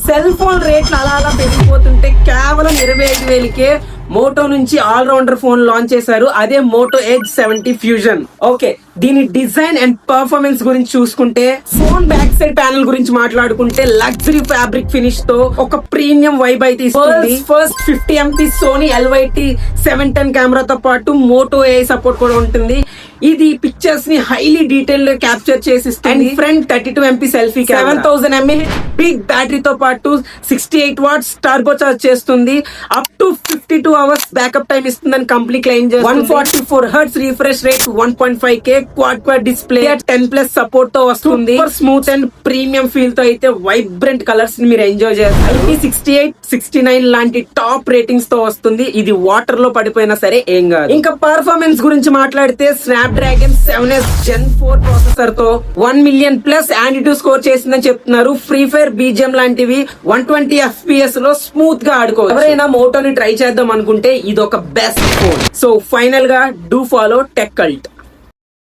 Cell phone రేట్లు అలా పెరిగిపోతుంటే కేవలం 25,000కే మోటో నుంచి ఆల్ రౌండర్ ఫోన్ లాంచ్ చేశారు. అదే మోటో ఎడ్జ్ 70 ఫ్యూజన్. ఓకే, దీని డిజైన్ అండ్ పర్ఫార్మెన్స్ గురించి చూసుకుంటే, ఫోన్ బ్యాక్ సైడ్ ప్యానల్ గురించి మాట్లాడుకుంటే లగ్జరీ ఫ్యాబ్రిక్ ఫినిష్ తో ఒక ప్రీమియం వైబ్ అయితే ఇస్తుంది. ఫస్ట్ 50 MP సోనీ LYT 710 కెమెరాతో పాటు మోటో AI సపోర్ట్ కూడా ఉంటుంది. ఇది పిక్చర్స్ ని హైలీ డీటెయిల్ క్యాప్చర్ చేసిస్తుంది. Front 32 MP selfie 7000 mAh big బ్యాటరీతో పాటు 68 watts టర్బో చార్జ్ చేస్తుంది. Up to 52 hours backup time ఇస్తుందని కంపెనీ క్లెయిమ్ చేస్తుంది. 144 Hz refresh rate, 1.5K quad display, 10+ support తో వస్తుంది. Super smooth and premium feel తో అయితే వైబ్రెంట్ కలర్స్ ని మీరు ఎంజాయ్ చేస్తారు. IP68, 69 లాంటి టాప్ రేటింగ్స్ తో వస్తుంది. ఇది వాటర్ లో పడిపోయినా సరే ఏం కాదు. ఇంకా పర్ఫార్మెన్స్ గురించి మాట్లాడితే స్నాప్డ్రాగన్ 7S Gen 4 ప్రాసెసర్ తో 1 million+ Antutu స్కోర్ చేసిందని చెప్తున్నారు. ఫ్రీ ఫైర్, BGM లాంటివి 120 FPS లో స్మూత్ గా ఆడుకోవచ్చు. ఎవరైనా మోటోని ట్రై చేద్దాం అనుకుంటే ఇది ఒక బెస్ట్ ఫోన్. సో ఫైనల్ గా డూ ఫాలో టెక్ కల్ట్.